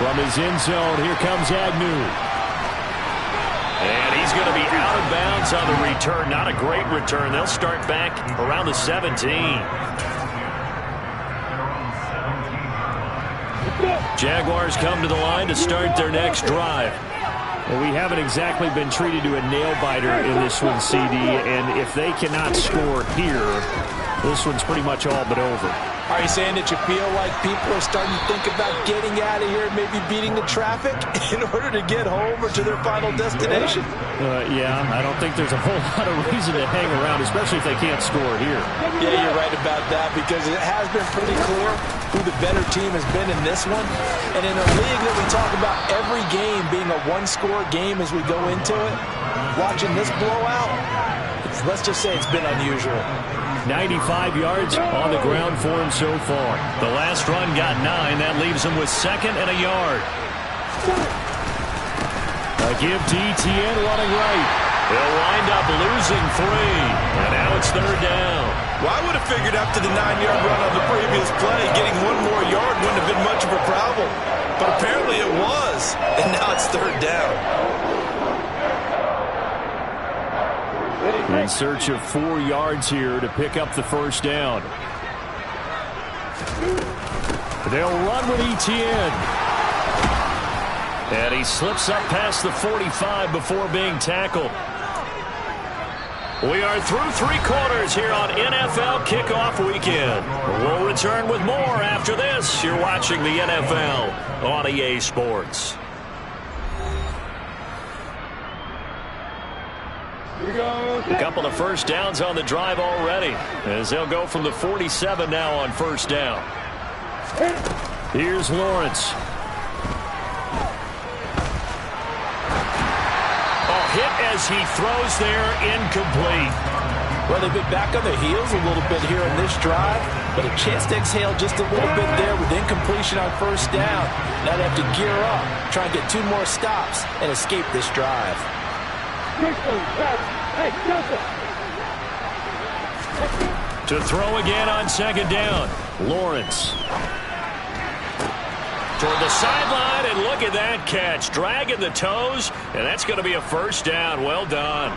From his end zone, here comes Agnew. And he's going to be out of bounds on the return. Not a great return. They'll start back around the 17. Jaguars come to the line to start their next drive. Well, we haven't exactly been treated to a nail-biter in this one, CD, and if they cannot score here, this one's pretty much all but over. Are you saying that you feel like people are starting to think about getting out of here and maybe beating the traffic in order to get home or to their final destination? Yeah, I don't think there's a whole lot of reason to hang around, especially if they can't score here. Yeah, you're right about that, because it has been pretty clear who the better team has been in this one. And in a league that we talk about every game being a one-score game as we go into it, watching this blowout, let's just say it's been unusual. 95 yards on the ground for him so far. The last run got 9. That leaves him with 2nd and a yard. A give to Etienne running right. He'll wind up losing 3. And now it's 3rd down. Well, I would have figured after the 9-yard run on the previous play, getting 1 more yard wouldn't have been much of a problem. But apparently it was. And now it's 3rd down. In search of 4 yards here to pick up the 1st down. They'll run with Etienne. And he slips up past the 45 before being tackled. We are through 3 quarters here on NFL Kickoff Weekend. We'll return with more after this. You're watching the NFL on EA Sports. A couple of 1st downs on the drive already, as they'll go from the 47 now on 1st down. Here's Lawrence. Hit as he throws there, incomplete. Well, they've been back on their heels a little bit here in this drive, but a chance to exhale just a little bit there with incompletion on 1st down. Now they have to gear up, try and get 2 more stops, and escape this drive. To throw again on 2nd down. Lawrence. Toward the sideline, and look at that catch. Dragging the toes, and that's going to be a 1st down. Well done.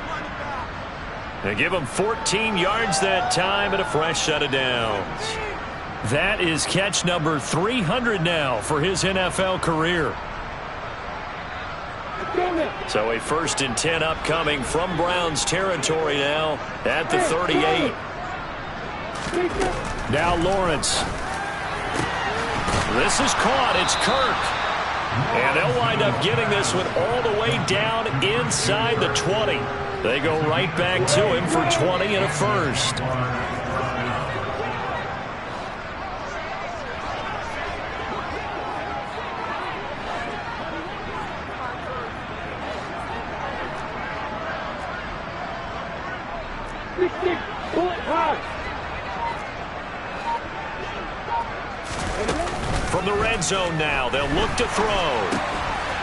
They give him 14 yards that time and a fresh set of downs. That is catch number 300 now for his NFL career. So a 1st and 10 upcoming from Browns territory now at the 38. Now Lawrence. This is caught. It's Kirk. And they'll wind up getting this one all the way down inside the 20. They go right back to him for 20 and a 1st. From the red zone now, they'll look to throw.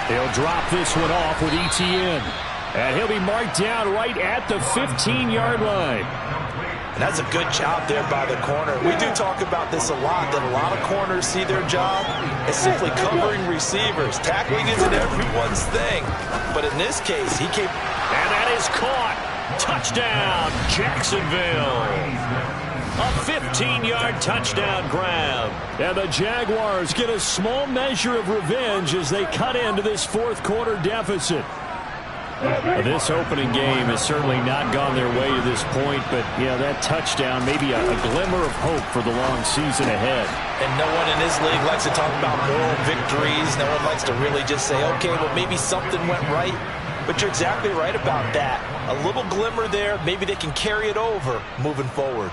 They'll drop this one off with Etienne. And he'll be marked down right at the 15-yard line. And that's a good job there by the corner. We do talk about this a lot, that a lot of corners see their job as simply covering receivers. Tackling isn't everyone's thing. But in this case, he came. And that is caught. Touchdown, Jacksonville. A 15-yard touchdown grab. And the Jaguars get a small measure of revenge as they cut into this 4th quarter deficit. This opening game has certainly not gone their way to this point, but yeah, that touchdown, maybe a glimmer of hope for the long season ahead. And no one in this league likes to talk about moral victories. No one likes to really just say, okay, well, maybe something went right. But you're exactly right about that. A little glimmer there, maybe they can carry it over moving forward.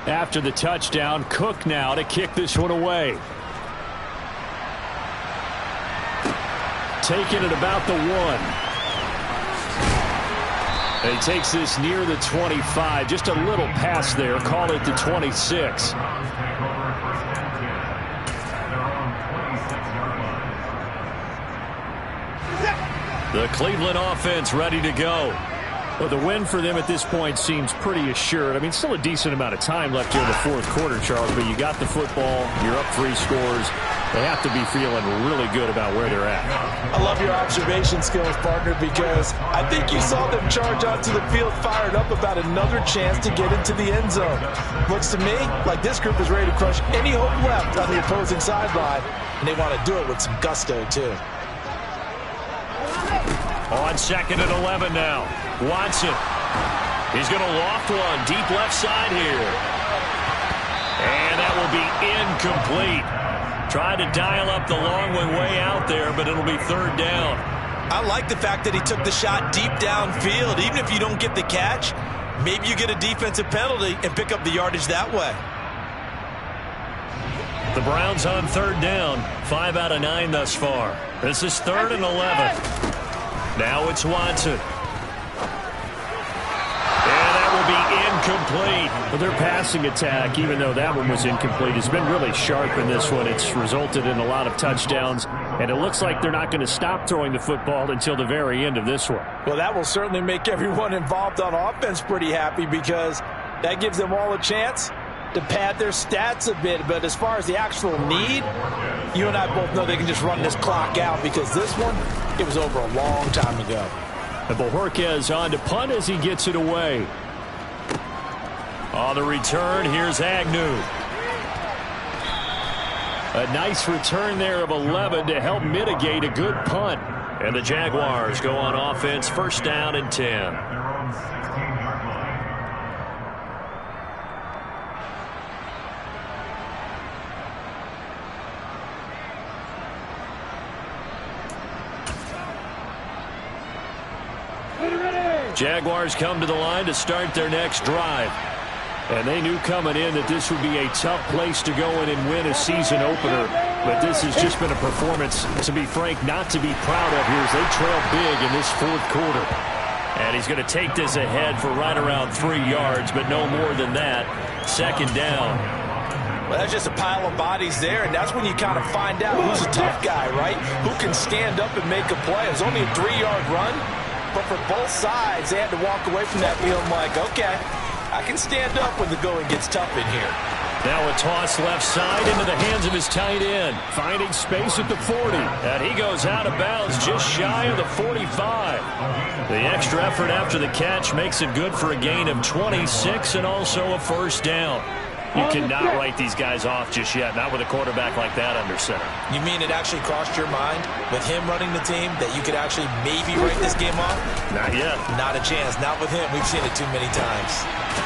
After the touchdown, Cook now to kick this one away. Taking it about the 1. He takes this near the 25. Just a little pass there. Call it the 26. The Cleveland offense ready to go. Well, the win for them at this point seems pretty assured. I mean, still a decent amount of time left here in the fourth quarter, Charles, but you got the football, you're up 3 scores. They have to be feeling really good about where they're at. I love your observation skills, partner, because I think you saw them charge onto the field fired up about another chance to get into the end zone. Looks to me like this group is ready to crush any hope left on the opposing sideline, and they want to do it with some gusto, too. On 2nd and 11 now. Watson. He's going to loft one deep left side here. And that will be incomplete. Tried to dial up the long one way out there, but it'll be 3rd down. I like the fact that he took the shot deep downfield. Even if you don't get the catch, maybe you get a defensive penalty and pick up the yardage that way. The Browns on 3rd down. 5 out of 9 thus far. This is 3rd and 11. Now it's Watson. And that will be incomplete. Well, their passing attack, even though that one was incomplete, has been really sharp in this one. It's resulted in a lot of touchdowns, and it looks like they're not going to stop throwing the football until the very end of this one. Well, that will certainly make everyone involved on offense pretty happy, because that gives them all a chance to pad their stats a bit. But as far as the actual need, you and I both know they can just run this clock out, because this one, it was over a long time ago. And Bojorquez on to punt as he gets it away. On the return, here's Agnew. A nice return there of 11 to help mitigate a good punt. And the Jaguars go on offense, 1st down and 10. Jaguars come to the line to start their next drive. And they knew coming in that this would be a tough place to go in and win a season opener. But this has just been a performance, to be frank, not to be proud of here as they trail big in this 4th quarter. And he's going to take this ahead for right around 3 yards, but no more than that. 2nd down. Well, that's just a pile of bodies there, and that's when you kind of find out who's a tough guy, right? Who can stand up and make a play. It was only a 3-yard run, but for both sides, they had to walk away from that feeling like, okay, I can stand up when the going gets tough in here. Now a toss left side into the hands of his tight end. Finding space at the 40. And he goes out of bounds just shy of the 45. The extra effort after the catch makes it good for a gain of 26 and also a 1st down. You cannot write these guys off just yet, not with a quarterback like that under center. You mean it actually crossed your mind with him running the team that you could actually maybe write this game off? Not yet. Not a chance. Not with him. We've seen it too many times.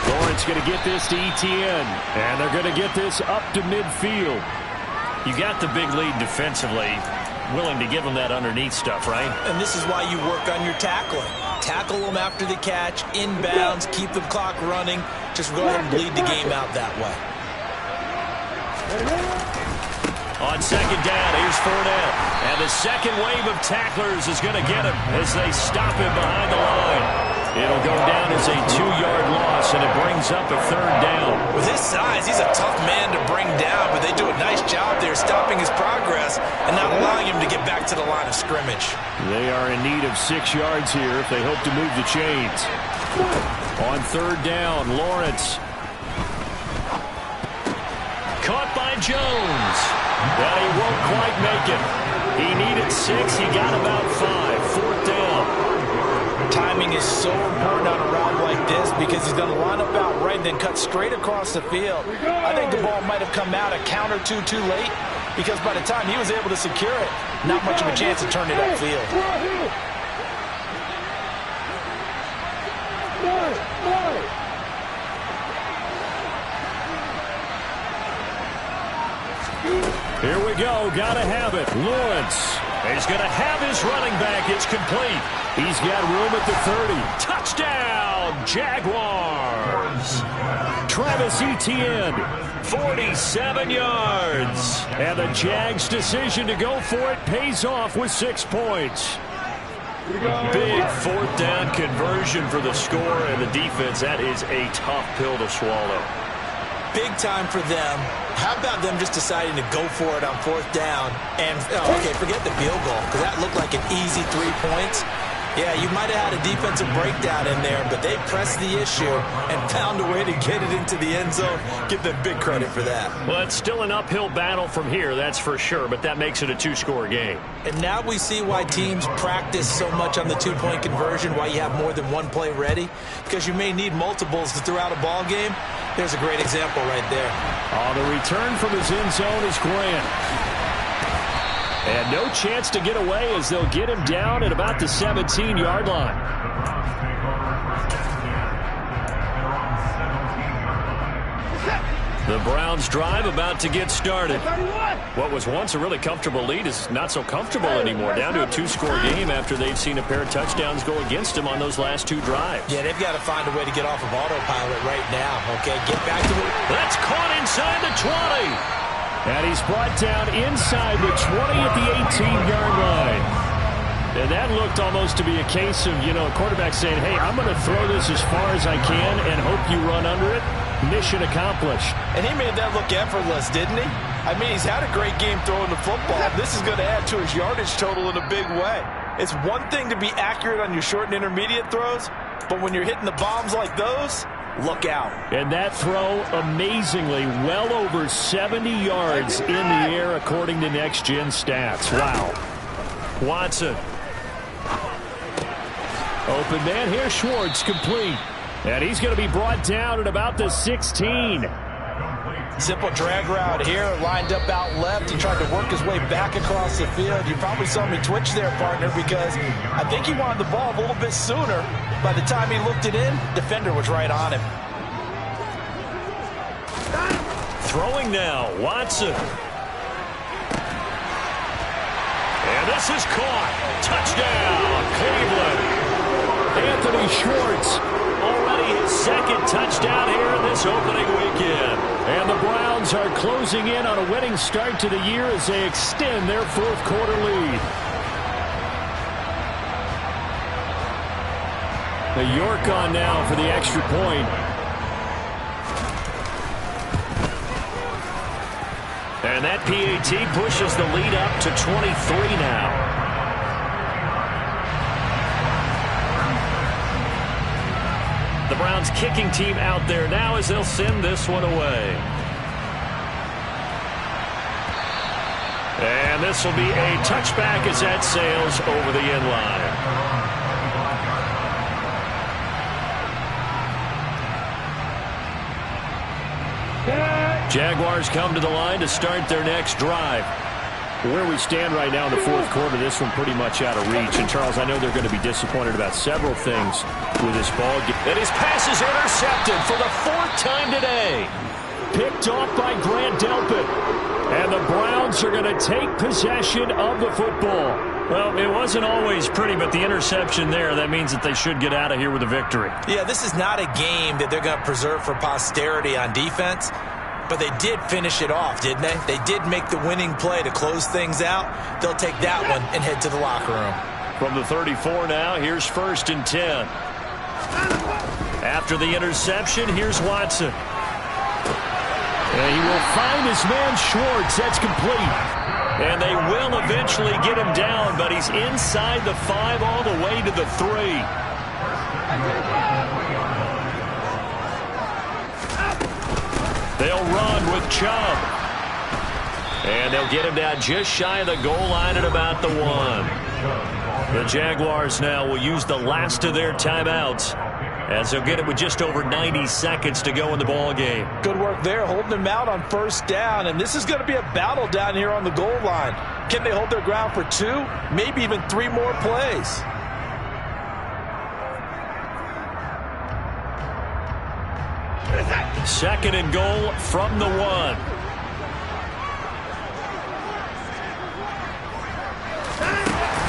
Lawrence going to get this to Etienne, and they're going to get this up to midfield. You got the big lead defensively, willing to give them that underneath stuff, right? And this is why you work on your tackling. Tackle them after the catch, inbounds, keep the clock running. Just go ahead and bleed the game out that way. On 2nd down, here's Fournette. And the second wave of tacklers is going to get him as they stop him behind the line. It'll go down as a 2-yard loss, and it brings up a 3rd down. With his size, he's a tough man to bring down, but they do a nice job there stopping his progress and not allowing him to get back to the line of scrimmage. They are in need of 6 yards here if they hope to move the chains. On 3rd down, Lawrence. Caught by Jones. But he won't quite make it. He needed 6. He got about 5. 4th down. Timing is so important on a route like this, because he's going to line up out right and then cut straight across the field. I think the ball might have come out a count or two too late, because by the time he was able to secure it, not much of a chance to turn it upfield. Here we go. Gotta have it. Lawrence. He's going to have his running back. It's complete. He's got room at the 30. Touchdown, Jaguars. Travis Etienne. 47 yards. And the Jags' decision to go for it pays off with 6 points. Big 4th down conversion for the score, and the defense, that is a tough pill to swallow. Big time for them. How about them just deciding to go for it on 4th down? And, okay, forget the field goal, because that looked like an easy 3 points. Yeah, you might have had a defensive breakdown in there, but they pressed the issue and found a way to get it into the end zone. Give them big credit for that. Well, it's still an uphill battle from here, that's for sure, but that makes it a two-score game. And now we see why teams practice so much on the two-point conversion, why you have more than one play ready, because you may need multiples to throw out a ball game. There's a great example right there. On the return from his end zone is Grant. And no chance to get away as they'll get him down at about the 17-yard line. The Browns drive about to get started. What was once a really comfortable lead is not so comfortable anymore. Down to a two-score game after they've seen a pair of touchdowns go against them on those last two drives. Yeah, they've got to find a way to get off of autopilot right now, okay? Get back to it. That's caught inside the 20. And he's brought down inside the 20 at the 18-yard line. And that looked almost to be a case of, a quarterback saying, hey, I'm going to throw this as far as I can and hope you run under it. Mission accomplished. And he made that look effortless, didn't he? I mean, he's had a great game throwing the football. This is going to add to his yardage total in a big way. It's one thing to be accurate on your short and intermediate throws, but when you're hitting the bombs like those, look out. And that throw, amazingly, well over 70 yards in the air, according to Next Gen Stats. Wow. Watson. Open man here, Schwartz, complete. And he's going to be brought down at about the 16. Simple drag route here, lined up out left. He tried to work his way back across the field. You probably saw me twitch there, partner, because I think he wanted the ball a little bit sooner. By the time he looked it in, defender was right on him. Throwing now, Watson. And this is caught. Touchdown, Cleveland. Anthony Schwartz, already his second touchdown here in this opening weekend. And the Browns are closing in on a winning start to the year as they extend their fourth quarter lead. The York on now for the extra point. And that PAT pushes the lead up to 23 now. The Browns kicking team out there now as they'll send this one away. And this will be a touchback as that sails over the end line. Jaguars come to the line to start their next drive. Where we stand right now in the fourth quarter, this one pretty much out of reach. And, Charles, I know they're going to be disappointed about several things with this ball game. And his pass is intercepted for the fourth time today. Picked off by Grant Delpit. And the Browns are going to take possession of the football. Well, it wasn't always pretty, but the interception there, that means that they should get out of here with a victory. Yeah, this is not a game that they're going to preserve for posterity on defense. But they did finish it off, didn't they? They did make the winning play to close things out. They'll take that one and head to the locker room. From the 34 now, here's 1st and 10. After the interception, here's Watson. And he will find his man Schwartz. That's complete. And they will eventually get him down, but he's inside the 5 all the way to the 3. They'll run with Chubb. And they'll get him down just shy of the goal line at about the 1. The Jaguars now will use the last of their timeouts as they'll get it with just over 90 seconds to go in the ball game. Good work there, holding them out on 1st down. And this is going to be a battle down here on the goal line. Can they hold their ground for 2, maybe even 3 more plays? Second and goal from the 1.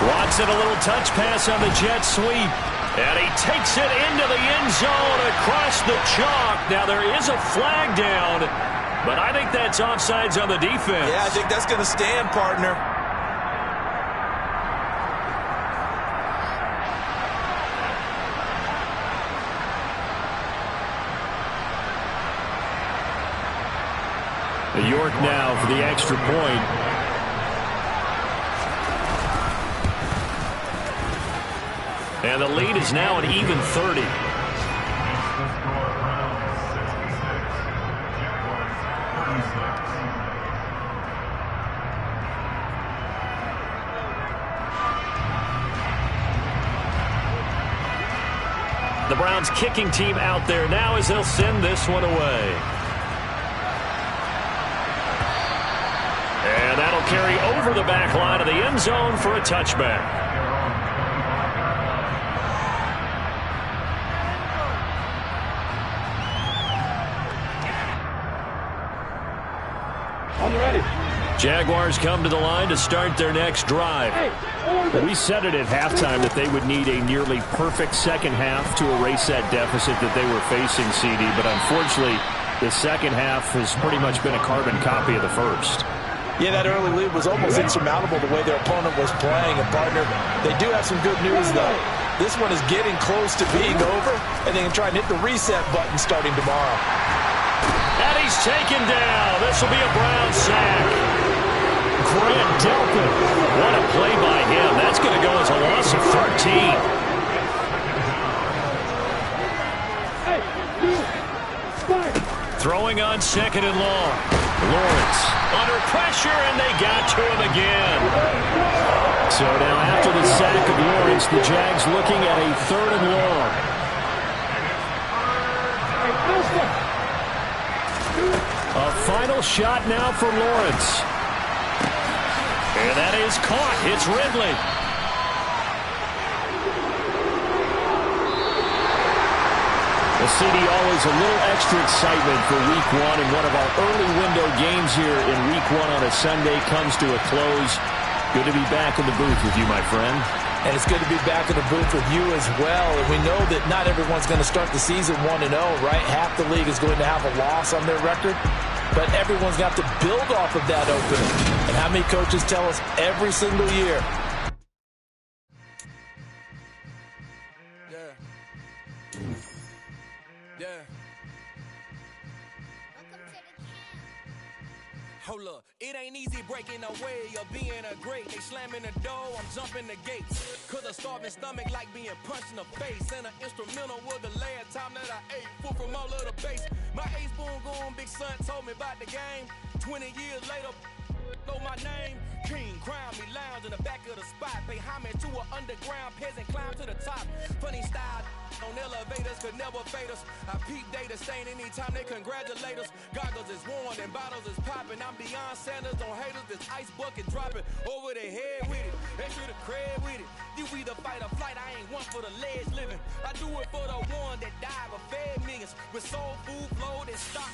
Watson, a little touch pass on the jet sweep. And he takes it into the end zone across the chalk. Now there is a flag down, but I think that's offsides on the defense. Yeah, I think that's going to stand, partner. York now for the extra point. And the lead is now an even 30. The Browns kicking team out there now as they'll send this one away. And that'll carry over the back line of the end zone for a touchback. Jaguars come to the line to start their next drive. We said it at halftime that they would need a nearly perfect second half to erase that deficit that they were facing, CD. But unfortunately, the second half has pretty much been a carbon copy of the first. Yeah, that early lead was almost insurmountable the way their opponent was playing. And, partner, they do have some good news, though. This one is getting close to being over, and they can try and hit the reset button starting tomorrow. And he's taken down. This will be a Brown sack. Grant Delpit. What a play by him. That's going to go as a loss of 13. Throwing on second and long. Lawrence under pressure, and they got to him again. So now after the sack of Lawrence, the Jags looking at a 3rd and long. A final shot now for Lawrence. And that is caught. It's Ridley. Well, CD, always a little extra excitement for Week 1, and one of our early window games here in Week 1 on a Sunday comes to a close. Good to be back in the booth with you, my friend. And it's good to be back in the booth with you as well. And we know that not everyone's going to start the season 1-0, right? Half the league is going to have a loss on their record. But everyone's got to build off of that opening. And how many coaches tell us every single year? Hold up, it ain't easy breaking away or being a great. They slamming the door, I'm jumping the gates. Cause a starving stomach like being punched in the face. And an instrumental was the last time that I ate. Food from all of the base. My ace spoon going, big son told me about the game. 20 years later, know my name. King, crown me, lounge in the back of the spot. Pay homage to an underground peasant, climb to the top. Funny style on elevators could never fade us. I peep data stain anytime they congratulate us. Goggles is worn and bottles is popping. I'm beyond Sanders on haters. This ice bucket dropping over their head with it. Extra the cred with it. You either fight or flight. I ain't one for the ledge living. I do it for the one that died but fed millions with soul food, flow that stock.